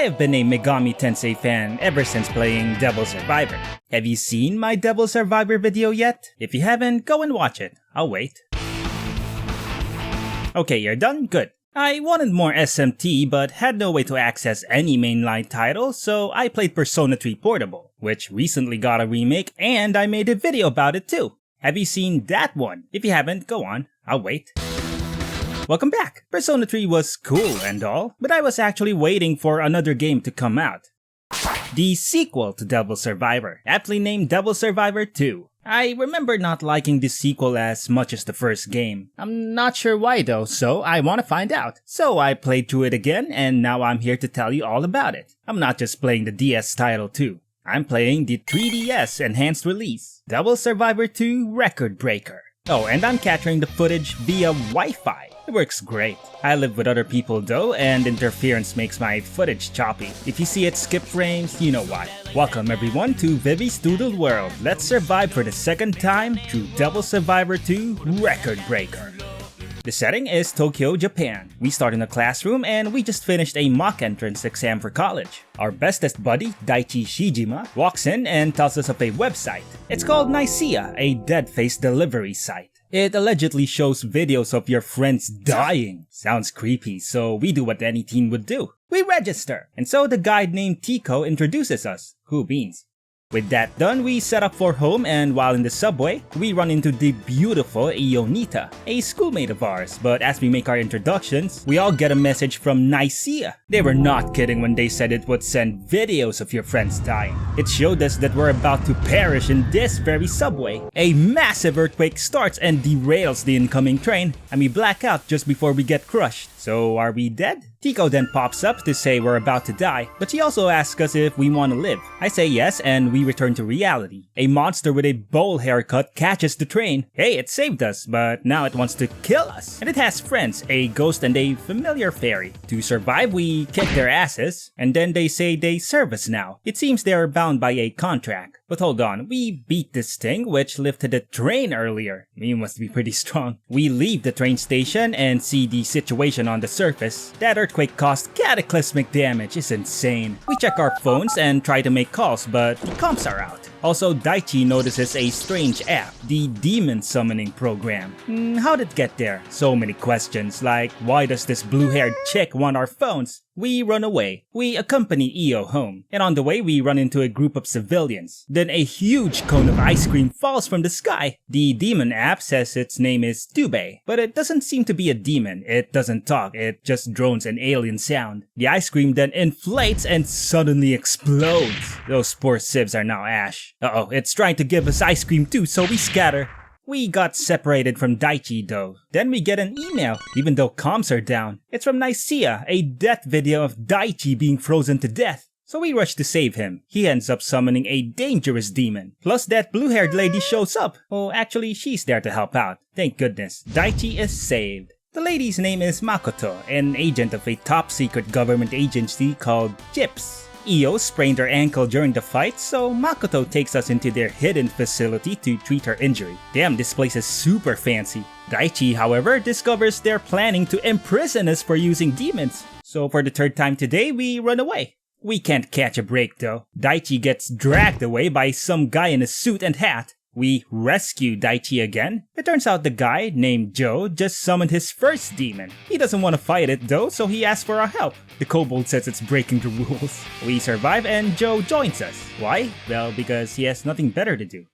have been a Megami Tensei fan ever since playing Devil Survivor. Have you seen my Devil Survivor video yet? If you haven't, go and watch it. I'll wait. Okay, you're done? Good. I wanted more SMT but had no way to access any mainline titles, so I played Persona 3 Portable, which recently got a remake and I made a video about it too. Have you seen that one? If you haven't, go on. I'll wait. Welcome back! Persona 3 was cool and all, but I was actually waiting for another game to come out. The sequel to Devil Survivor, aptly named Devil Survivor 2. I remember not liking the sequel as much as the first game. I'm not sure why though, so I want to find out. So I played through it again, and now I'm here to tell you all about it. I'm not just playing the DS title too. I'm playing the 3DS enhanced release, Devil Survivor 2 Record Breaker. Oh, and I'm capturing the footage via Wi-Fi. It works great. I live with other people though, and interference makes my footage choppy. If you see it skip frames, you know why. Welcome everyone to Vivi's Doodle World. Let's survive for the second time through Devil Survivor 2 Record Breaker. The setting is Tokyo, Japan. We start in a classroom and we just finished a mock entrance exam for college. Our bestest buddy, Daichi Shijima, walks in and tells us of a website. It's called Nagoya, a dead-face delivery site. It allegedly shows videos of your friends dying. Sounds creepy, so we do what any teen would do. We register! And so the guide named Tico introduces us. Who beans? With that done, we set up for home, and while in the subway, we run into the beautiful Ionita, a schoolmate of ours. But as we make our introductions, we all get a message from Nagoya. They were not kidding when they said it would send videos of your friends dying. It showed us that we're about to perish in this very subway. A massive earthquake starts and derails the incoming train, and we black out just before we get crushed. So are we dead? Tico then pops up to say we're about to die, but she also asks us if we want to live. I say yes, and we return to reality. A monster with a bowl haircut catches the train. Hey, it saved us, but now it wants to kill us. And it has friends, a ghost and a familiar fairy. To survive, we kick their asses, and then they say they serve us now. It seems they are bound by a contract. But hold on, we beat this thing which lifted the train earlier. We must be pretty strong. We leave the train station and see the situation on the surface. That earthquake caused cataclysmic damage. It's insane. We check our phones and try to make calls, but the comms are out. Also, Daichi notices a strange app, the demon summoning program. How'd it get there? So many questions, like why does this blue-haired chick want our phones? We run away. We accompany Io home, and on the way we run into a group of civilians. Then a huge cone of ice cream falls from the sky. The demon app says its name is Dubei, but it doesn't seem to be a demon. It doesn't talk, it just drones an alien sound. The ice cream then inflates and suddenly explodes. Those poor civs are now ash. Uh-oh, it's trying to give us ice cream too, so we scatter. We got separated from Daichi though. Then we get an email, even though comms are down. It's from Nagoya, a death video of Daichi being frozen to death. So we rush to save him. He ends up summoning a dangerous demon. Plus that blue-haired lady shows up. Oh, actually she's there to help out. Thank goodness. Daichi is saved. The lady's name is Makoto, an agent of a top-secret government agency called JIPS. Io sprained her ankle during the fight, so Makoto takes us into their hidden facility to treat her injury. Damn, this place is super fancy. Daichi, however, discovers they're planning to imprison us for using demons. So for the third time today, we run away. We can't catch a break though. Daichi gets dragged away by some guy in a suit and hat. We rescue Daichi again. It turns out the guy, named Joe, just summoned his first demon. He doesn't want to fight it though, so he asks for our help. The kobold says it's breaking the rules. We survive and Joe joins us. Why? Well, because he has nothing better to do.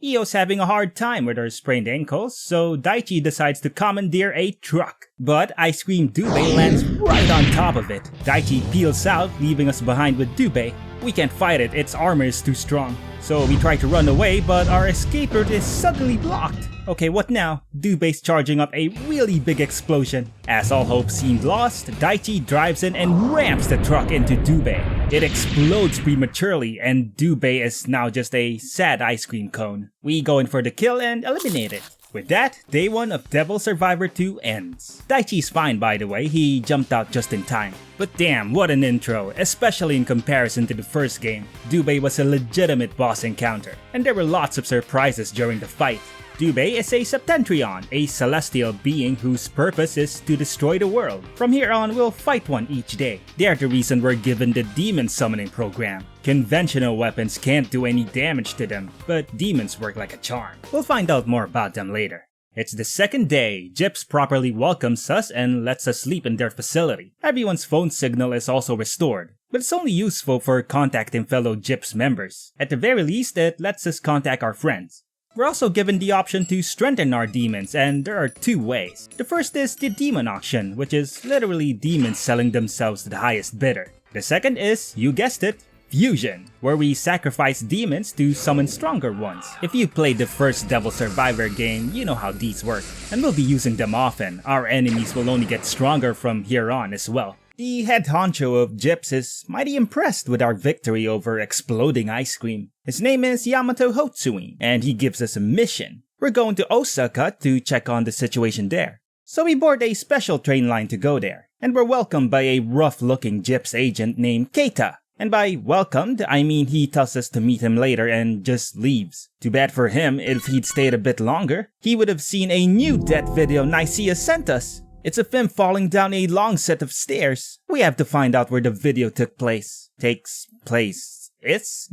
Io's having a hard time with her sprained ankles, so Daichi decides to commandeer a truck. But Ice Cream Dubei lands right on top of it. Daichi peels out, leaving us behind with Dubei. We can't fight it, its armor is too strong. So we try to run away, but our escape route is suddenly blocked. Okay, what now? Dubei's charging up a really big explosion. As all hope seemed lost, Daichi drives in and ramps the truck into Dubei. It explodes prematurely, and Dubei is now just a sad ice cream cone. We go in for the kill and eliminate it. With that, day 1 of Devil Survivor 2 ends. Daichi's fine by the way, he jumped out just in time. But damn, what an intro, especially in comparison to the first game. Dubei was a legitimate boss encounter, and there were lots of surprises during the fight. Dubei is a Septentrion, a celestial being whose purpose is to destroy the world. From here on, we'll fight one each day. They are the reason we're given the demon summoning program. Conventional weapons can't do any damage to them, but demons work like a charm. We'll find out more about them later. It's the second day. Gyps properly welcomes us and lets us sleep in their facility. Everyone's phone signal is also restored, but it's only useful for contacting fellow Gyps members. At the very least, it lets us contact our friends. We're also given the option to strengthen our demons, and there are two ways. The first is the demon auction, which is literally demons selling themselves to the highest bidder. The second is, you guessed it, fusion, where we sacrifice demons to summon stronger ones. If you played the first Devil Survivor game, you know how these work, and we'll be using them often. Our enemies will only get stronger from here on as well. The head honcho of Gyps is mighty impressed with our victory over exploding ice cream. His name is Yamato Hotsui, and he gives us a mission. We're going to Osaka to check on the situation there. So we board a special train line to go there, and we're welcomed by a rough-looking Gyps agent named Keita. And by welcomed, I mean he tells us to meet him later and just leaves. Too bad for him, if he'd stayed a bit longer, he would have seen a new death video Nicaea sent us. It's of him falling down a long set of stairs. We have to find out where the video took place. It's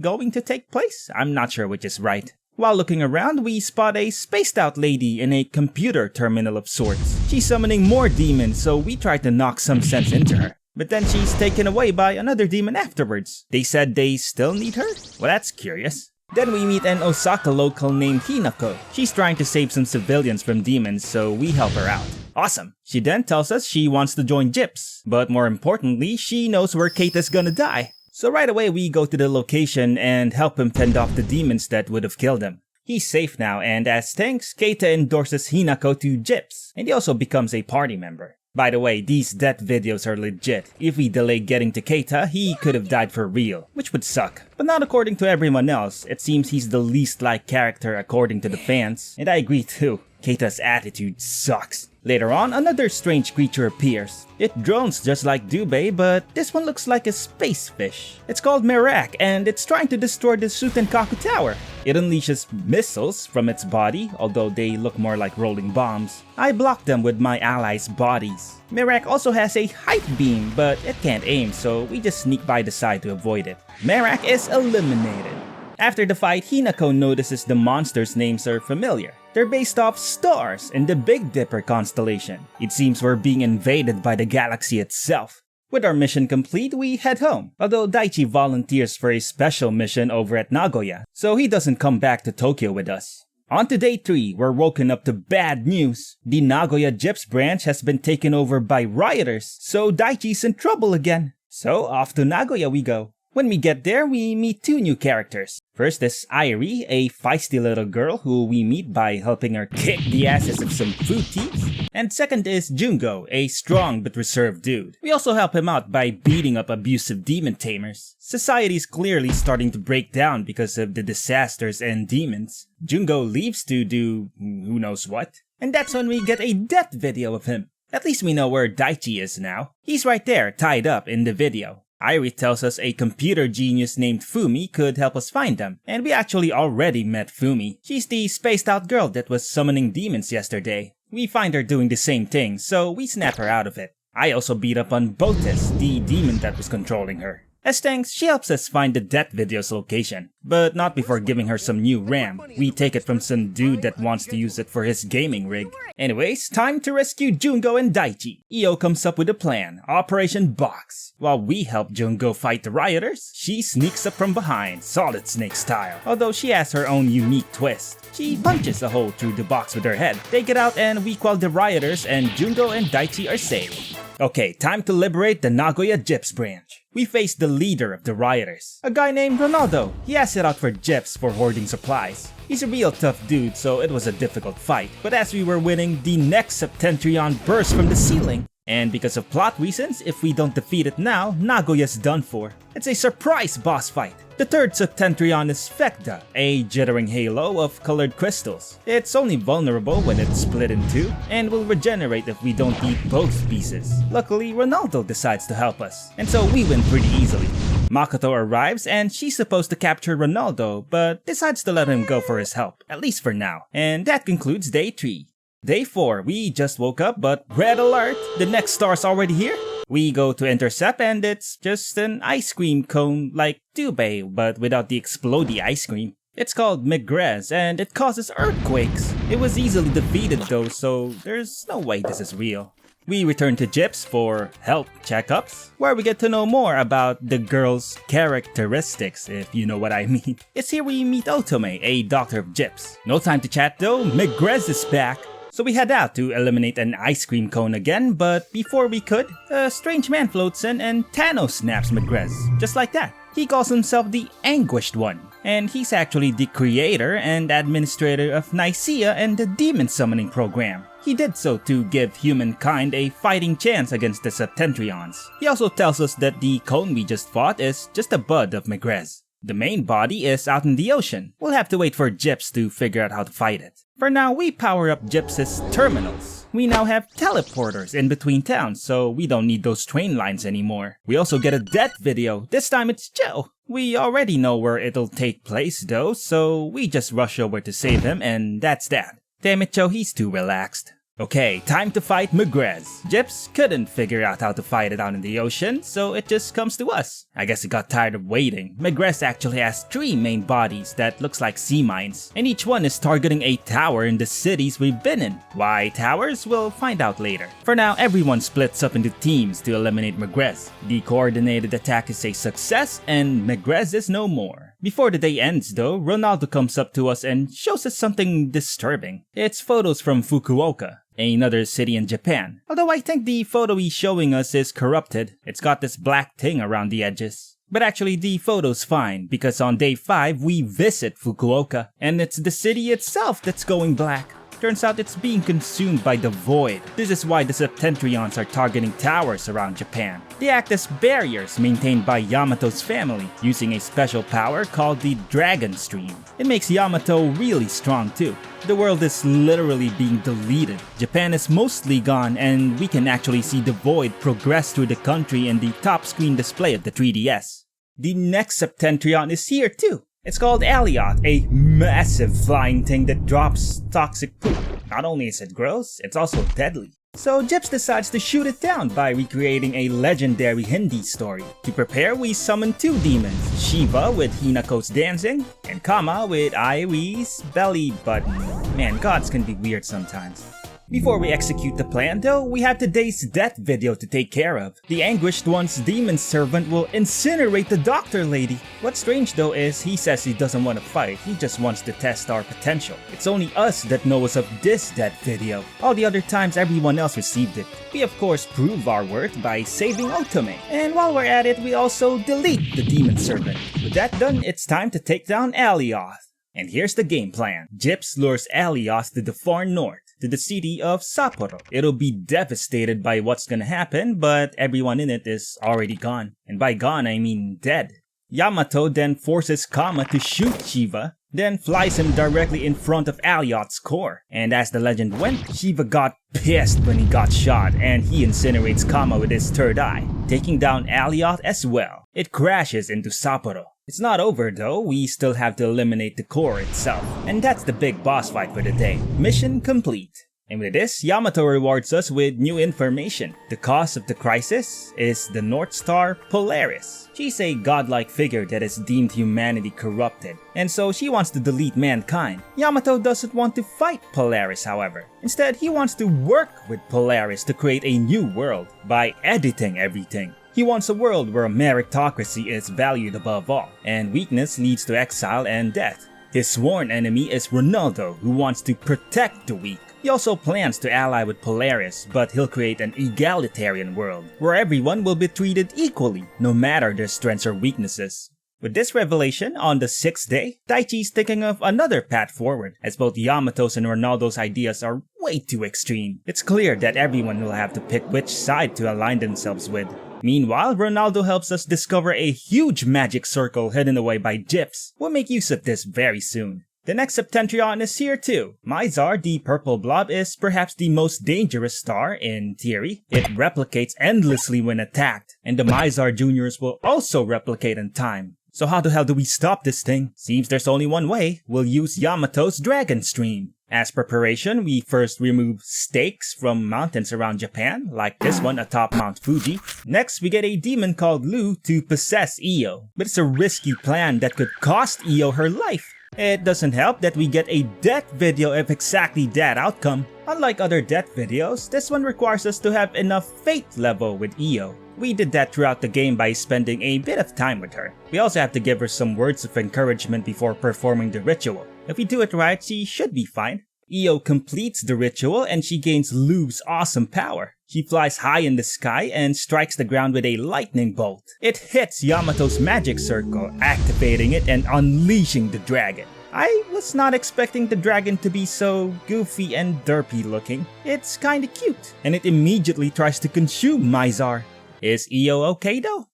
going to take place? I'm not sure which is right. While looking around, we spot a spaced out lady in a computer terminal of sorts. She's summoning more demons, so we try to knock some sense into her. But then she's taken away by another demon afterwards. They said they still need her? Well, that's curious. Then we meet an Osaka local named Hinako. She's trying to save some civilians from demons, so we help her out. Awesome. She then tells us she wants to join Gyps, but more importantly, she knows where Keita's gonna die. So right away we go to the location and help him fend off the demons that would have killed him. He's safe now, and as thanks, Keita endorses Hinako to Gyps, and he also becomes a party member. By the way, these death videos are legit. If we delay getting to Keita, he could have died for real, which would suck. But not according to everyone else. It seems he's the least liked character according to the fans, and I agree too. Keita's attitude sucks. Later on, another strange creature appears. It drones just like Dubei, but this one looks like a space fish. It's called Merak, and it's trying to destroy the Sutenkaku Tower. It unleashes missiles from its body, although they look more like rolling bombs. I block them with my allies' bodies. Merak also has a height beam, but it can't aim, so we just sneak by the side to avoid it. Merak is eliminated. After the fight, Hinako notices the monsters' names are familiar. They're based off stars in the Big Dipper constellation. It seems we're being invaded by the galaxy itself. With our mission complete, we head home, although Daichi volunteers for a special mission over at Nagoya, so he doesn't come back to Tokyo with us. On to day 3, we're woken up to bad news. The Nagoya Gyps branch has been taken over by rioters, so Daichi's in trouble again. So off to Nagoya we go. When we get there, we meet 2 new characters. First is Airi, a feisty little girl who we meet by helping her kick the asses of some food thieves. And second is Jungo, a strong but reserved dude. We also help him out by beating up abusive demon tamers. Society's clearly starting to break down because of the disasters and demons. Jungo leaves to do who knows what. And that's when we get a death video of him. At least we know where Daichi is now. He's right there, tied up in the video. Airi tells us a computer genius named Fumi could help us find them, and we actually already met Fumi. She's the spaced out girl that was summoning demons yesterday. We find her doing the same thing, so we snap her out of it. I also beat up on Botis, the demon that was controlling her. As thanks, she helps us find the death video's location, but not before giving her some new RAM. We take it from some dude that wants to use it for his gaming rig. Anyways, time to rescue Jungo and Daichi. Io comes up with a plan, Operation Box. While we help Jungo fight the rioters, she sneaks up from behind, Solid Snake style, although she has her own unique twist. She punches a hole through the box with her head. They get out and we quell the rioters, and Jungo and Daichi are saved. Okay, time to liberate the Nagoya Gyps branch. We face the leader of the rioters, a guy named Ronaldo. He has it out for Gyps for hoarding supplies. He's a real tough dude, so it was a difficult fight. But as we were winning, the next Septentrion burst from the ceiling. And because of plot reasons, if we don't defeat it now, Nagoya's done for. It's a surprise boss fight. The third Septentrion is Vecta, a jittering halo of colored crystals. It's only vulnerable when it's split in two, and will regenerate if we don't eat both pieces. Luckily, Ronaldo decides to help us, and so we win pretty easily. Makoto arrives and she's supposed to capture Ronaldo, but decides to let him go for his help, at least for now. And that concludes day 3. Day 4, we just woke up, but red alert! The next star's already here? We go to intercept and it's just an ice cream cone like Dubé, but without the explodey ice cream. It's called Megrez and it causes earthquakes. It was easily defeated though, so there's no way this is real. We return to Gyps for health checkups, where we get to know more about the girl's characteristics, if you know what I mean. It's here we meet Otome, a doctor of Gyps. No time to chat though, Megrez is back. So we head out to eliminate an ice cream cone again, but before we could, a strange man floats in and Thanos snaps Megrez, just like that. He calls himself the Anguished One, and he's actually the creator and administrator of Nicaea and the Demon Summoning Program. He did so to give humankind a fighting chance against the Septentrions. He also tells us that the cone we just fought is just a bud of Megrez. The main body is out in the ocean. We'll have to wait for Gyps to figure out how to fight it. For now, we power up Gyps' terminals. We now have teleporters in between towns, so we don't need those train lines anymore. We also get a death video. This time it's Joe. We already know where it'll take place though, so we just rush over to save him and that's that. Damn it, Joe, he's too relaxed. Okay, time to fight Megrez. Gyps couldn't figure out how to fight it out in the ocean, so it just comes to us. I guess it got tired of waiting. Megrez actually has 3 main bodies that looks like sea mines, and each one is targeting a tower in the cities we've been in. Why towers? We'll find out later. For now, everyone splits up into teams to eliminate Megrez. The coordinated attack is a success, and Megrez is no more. Before the day ends though, Ronaldo comes up to us and shows us something disturbing. It's photos from Fukuoka, another city in Japan. Although I think the photo he's showing us is corrupted. It's got this black thing around the edges. But actually the photo's fine, because on day 5 we visit Fukuoka, and it's the city itself that's going black. Turns out it's being consumed by the void. This is why the Septentrions are targeting towers around Japan. They act as barriers maintained by Yamato's family, using a special power called the Dragon Stream. It makes Yamato really strong too. The world is literally being deleted. Japan is mostly gone and we can actually see the void progress through the country in the top screen display of the 3DS. The next Septentrion is here too. It's called Aliot, a massive flying thing that drops toxic poop. Not only is it gross, it's also deadly. So Gyps decides to shoot it down by recreating a legendary Hindi story. To prepare, we summon 2 demons, Shiva with Hinako's dancing, and Kama with Airi's belly button. Man, gods can be weird sometimes. Before we execute the plan though, we have today's death video to take care of. The Anguished One's demon servant will incinerate the doctor lady. What's strange though is he says he doesn't want to fight, he just wants to test our potential. It's only us that knows of this death video. All the other times everyone else received it. We of course prove our worth by saving Otome. And while we're at it, we also delete the demon servant. With that done, it's time to take down Alioth. And here's the game plan. Gyps lures Alioth to the far north, to the city of Sapporo. It'll be devastated by what's gonna happen, but everyone in it is already gone. And by gone, I mean dead. Yamato then forces Kama to shoot Shiva, then flies him directly in front of Alioth's core. And as the legend went, Shiva got pissed when he got shot, and he incinerates Kama with his third eye, taking down Alioth as well. It crashes into Sapporo. It's not over though, we still have to eliminate the core itself. And that's the big boss fight for the day. Mission complete. And with this, Yamato rewards us with new information. The cause of the crisis is the North Star Polaris. She's a godlike figure that has deemed humanity corrupted, and so she wants to delete mankind. Yamato doesn't want to fight Polaris, however. Instead, he wants to work with Polaris to create a new world by editing everything. He wants a world where meritocracy is valued above all, and weakness leads to exile and death. His sworn enemy is Ronaldo, who wants to protect the weak. He also plans to ally with Polaris, but he'll create an egalitarian world, where everyone will be treated equally, no matter their strengths or weaknesses. With this revelation, on the 6th day, Daichi's thinking of another path forward, as both Yamato's and Ronaldo's ideas are way too extreme. It's clear that everyone will have to pick which side to align themselves with. Meanwhile, Ronaldo helps us discover a huge magic circle hidden away by gyps. We'll make use of this very soon. The next Septentrion is here too. Mizar, the purple blob, is perhaps the most dangerous star in theory. It replicates endlessly when attacked, and the Mizar Juniors will also replicate in time. So how the hell do we stop this thing? Seems there's only one way. We'll use Yamato's Dragon Stream. As preparation, we first remove stakes from mountains around Japan, like this one atop Mount Fuji. Next, we get a demon called Lu to possess Io. But it's a risky plan that could cost Io her life. It doesn't help that we get a death video of exactly that outcome. Unlike other death videos, this one requires us to have enough faith level with Io. We did that throughout the game by spending a bit of time with her. We also have to give her some words of encouragement before performing the ritual. If we do it right, she should be fine. Io completes the ritual and she gains Lu's awesome power. She flies high in the sky and strikes the ground with a lightning bolt. It hits Yamato's magic circle, activating it and unleashing the dragon. I was not expecting the dragon to be so goofy and derpy looking. It's kinda cute, and it immediately tries to consume Mizar. Is Io okay though?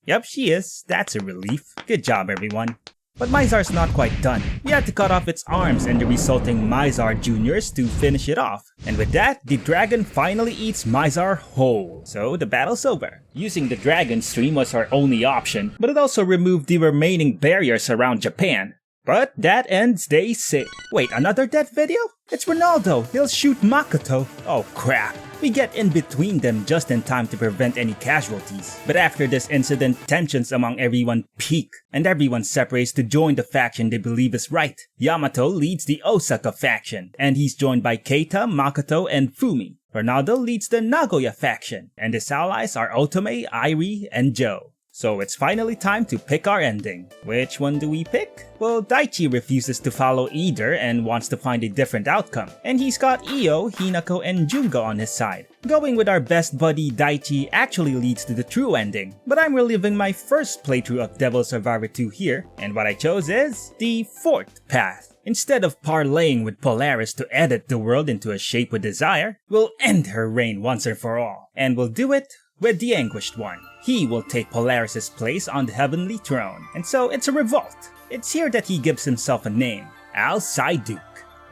Yep, she is. That's a relief. Good job, everyone. But Mizar's not quite done. We had to cut off its arms and the resulting Mizar Juniors to finish it off. And with that, the dragon finally eats Mizar whole. So the battle's over. Using the dragon stream was our only option, but it also removed the remaining barriers around Japan. But that ends day 6. Wait, another death video? It's Ronaldo. He'll shoot Makoto. Oh crap. We get in between them just in time to prevent any casualties. But after this incident, tensions among everyone peak, and everyone separates to join the faction they believe is right. Yamato leads the Osaka faction, and he's joined by Keita, Makoto, and Fumi. Ronaldo leads the Nagoya faction, and his allies are Otome, Airi, and Joe. So it's finally time to pick our ending. Which one do we pick? Well, Daichi refuses to follow either and wants to find a different outcome. And he's got Io, Hinako, and Jungo on his side. Going with our best buddy Daichi actually leads to the true ending. But I'm reliving my first playthrough of Devil Survivor 2 here, and what I chose is the fourth path. Instead of parlaying with Polaris to edit the world into a shape we desire, we'll end her reign once and for all. And we'll do it with the Anguished One. He will take Polaris' place on the Heavenly Throne, and so it's a revolt. It's here that he gives himself a name, Al-Saiduk.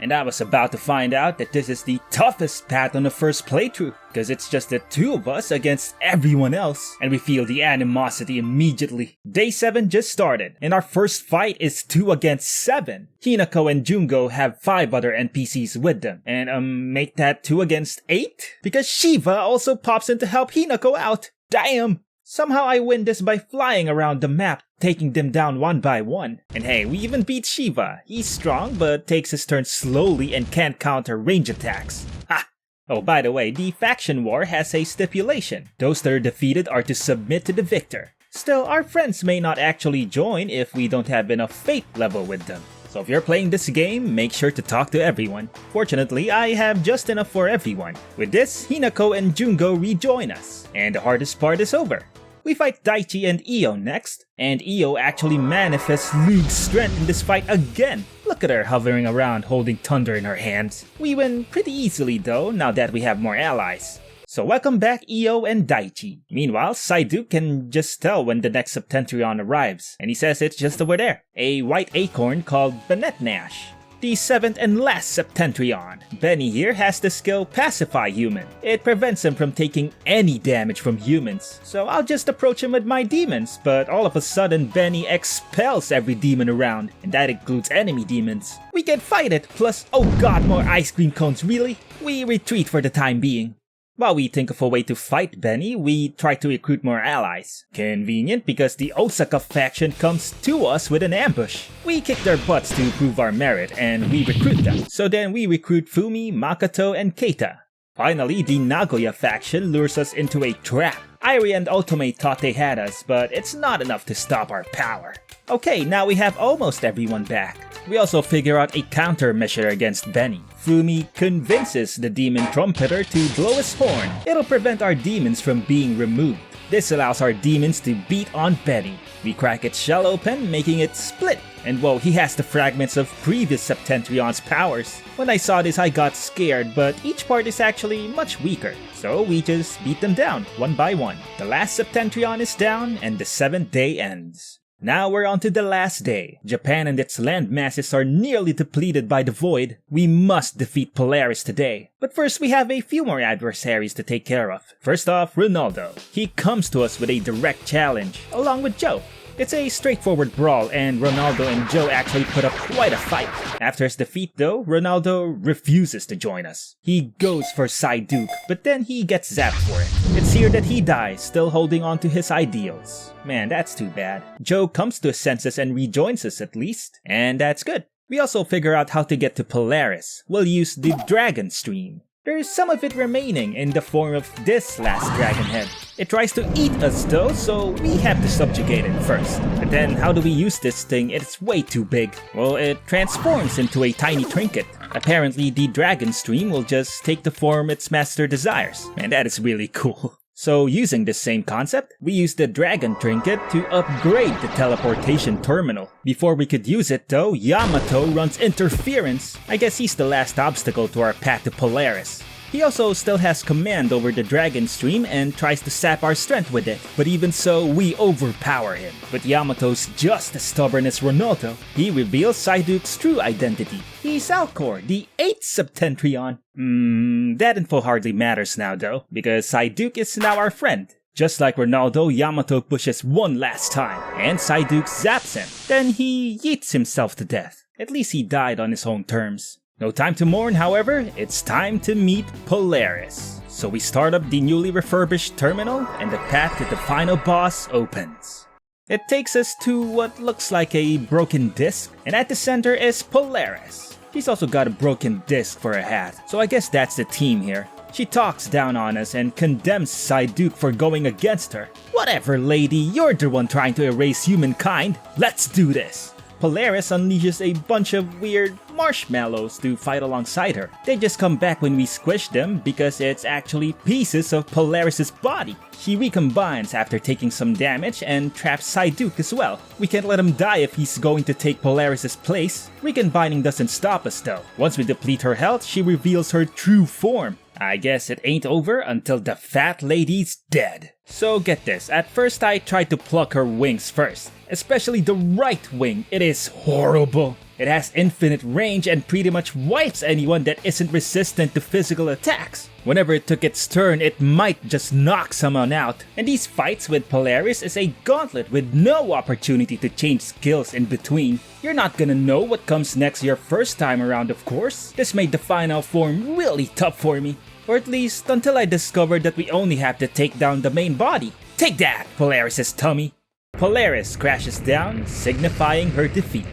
And I was about to find out that this is the toughest path on the first playthrough, because it's just the two of us against everyone else, and we feel the animosity immediately. Day 7 just started, and our first fight is 2 against 7. Hinako and Jungo have 5 other NPCs with them, and make that 2 against 8? Because Shiva also pops in to help Hinako out. Damn! Somehow I win this by flying around the map, taking them down one by one. And hey, we even beat Shiva. He's strong, but takes his turn slowly and can't counter range attacks. Ha! Oh, by the way, the faction war has a stipulation. Those that are defeated are to submit to the victor. Still, our friends may not actually join if we don't have enough faith level with them. So if you're playing this game, make sure to talk to everyone. Fortunately, I have just enough for everyone. With this, Hinako and Jungo rejoin us. And the hardest part is over. We fight Daichi and Io next, and Io actually manifests Lu's strength in this fight again. Look at her hovering around holding thunder in her hands. We win pretty easily though, now that we have more allies. So welcome back Io and Daichi. Meanwhile, Saiduk can just tell when the next Septentrion arrives, and he says it's just over there, a white acorn called Benetnash. The 7th and last Septentrion. Benny here has the skill Pacify Human. It prevents him from taking any damage from humans. So I'll just approach him with my demons, but all of a sudden Benny expels every demon around, and that includes enemy demons. We can fight it, plus oh god, more ice cream cones, really? We retreat for the time being. While we think of a way to fight Benny, we try to recruit more allies. Convenient because the Osaka faction comes to us with an ambush. We kick their butts to prove our merit and we recruit them. So then we recruit Fumi, Makoto, and Keita. Finally, the Nagoya faction lures us into a trap. Airi and Otome thought they had us, but it's not enough to stop our power. Okay, now we have almost everyone back. We also figure out a countermeasure against Benny. Fumi convinces the demon trumpeter to blow his horn. It'll prevent our demons from being removed. This allows our demons to beat on Benny. We crack its shell open, making it split. And whoa, he has the fragments of previous Septentrion's powers. When I saw this I got scared, but each part is actually much weaker. So we just beat them down, one by one. The last Septentrion is down, and the 7th day ends. Now we're on to the last day. Japan and its land masses are nearly depleted by the void. We must defeat Polaris today. But first we have a few more adversaries to take care of. First off, Ronaldo. He comes to us with a direct challenge, along with Joe. It's a straightforward brawl, and Ronaldo and Joe actually put up quite a fight. After his defeat though, Ronaldo refuses to join us. He goes for Psyduke, but then he gets zapped for it. It's here that he dies, still holding on to his ideals. Man, that's too bad. Joe comes to his senses and rejoins us at least, and that's good. We also figure out how to get to Polaris. We'll use the Dragon Stream. There's some of it remaining in the form of this last dragon head. It tries to eat us though, so we have to subjugate it first. But then how do we use this thing? It's way too big. Well, it transforms into a tiny trinket. Apparently the Dragon Stream will just take the form its master desires. And that is really cool. So using this same concept, we used the Dragon Trinket to upgrade the teleportation terminal. Before we could use it though, Yamato runs interference. I guess he's the last obstacle to our path to Polaris. He also still has command over the Dragon Stream and tries to sap our strength with it, but even so, we overpower him. But Yamato's just as stubborn as Ronaldo. He reveals Psyduke's true identity. He's Alcor, the 8th Septentrion. That info hardly matters now though, because Psyduke is now our friend. Just like Ronaldo, Yamato pushes one last time, and Psyduke zaps him. Then he yeets himself to death. At least he died on his own terms. No time to mourn, however, it's time to meet Polaris. So we start up the newly refurbished terminal, and the path to the final boss opens. It takes us to what looks like a broken disc, and at the center is Polaris. She's also got a broken disc for a hat, so I guess that's the team here. She talks down on us and condemns Psyduke for going against her. Whatever, lady, you're the one trying to erase humankind. Let's do this! Polaris unleashes a bunch of weird marshmallows to fight alongside her. They just come back when we squish them because it's actually pieces of Polaris's body. She recombines after taking some damage and traps Psyduke as well. We can't let him die if he's going to take Polaris's place. Recombining doesn't stop us though. Once we deplete her health, she reveals her true form. I guess it ain't over until the fat lady's dead. So get this, at first I tried to pluck her wings first. Especially the right wing, it is horrible. It has infinite range and pretty much wipes anyone that isn't resistant to physical attacks. Whenever it took its turn, it might just knock someone out. And these fights with Polaris is a gauntlet with no opportunity to change skills in between. You're not gonna know what comes next your first time around, of course. This made the final form really tough for me. Or at least until I discovered that we only have to take down the main body. Take that, Polaris's tummy! Polaris crashes down, signifying her defeat.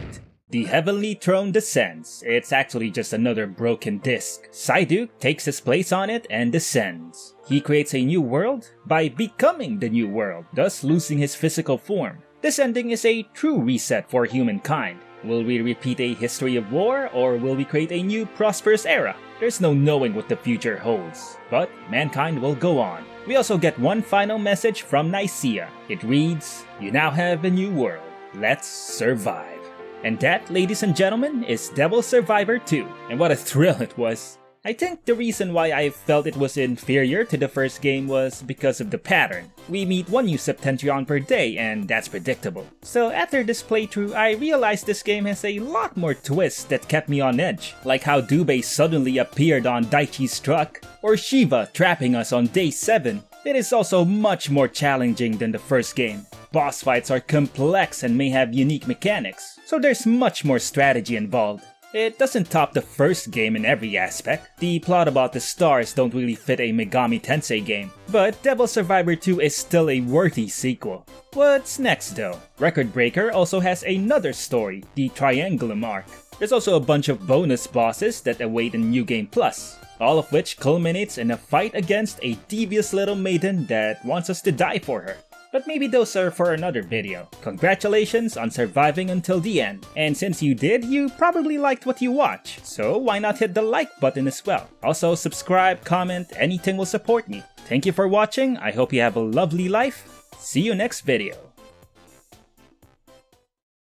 The Heavenly Throne descends. It's actually just another broken disc. Psyduke takes his place on it and descends. He creates a new world by becoming the new world, thus losing his physical form. This ending is a true reset for humankind. Will we repeat a history of war, or will we create a new prosperous era? There's no knowing what the future holds, but mankind will go on. We also get one final message from Nicaea. It reads, "You now have a new world. Let's survive." And that, ladies and gentlemen, is Devil Survivor 2. And what a thrill it was. I think the reason why I felt it was inferior to the first game was because of the pattern. We meet one new Septentrion per day, and that's predictable. So after this playthrough, I realized this game has a lot more twists that kept me on edge. Like how Dubei suddenly appeared on Daichi's truck, or Shiva trapping us on day 7. It is also much more challenging than the first game. Boss fights are complex and may have unique mechanics, so there's much more strategy involved. It doesn't top the first game in every aspect. The plot about the stars don't really fit a Megami Tensei game, but Devil Survivor 2 is still a worthy sequel. What's next though? Record Breaker also has another story, the Triangulum arc. There's also a bunch of bonus bosses that await in New Game Plus, all of which culminates in a fight against a devious little maiden that wants us to die for her. But maybe those are for another video. Congratulations on surviving until the end. And since you did, you probably liked what you watched. So why not hit the like button as well? Also subscribe, comment, anything will support me. Thank you for watching, I hope you have a lovely life. See you next video.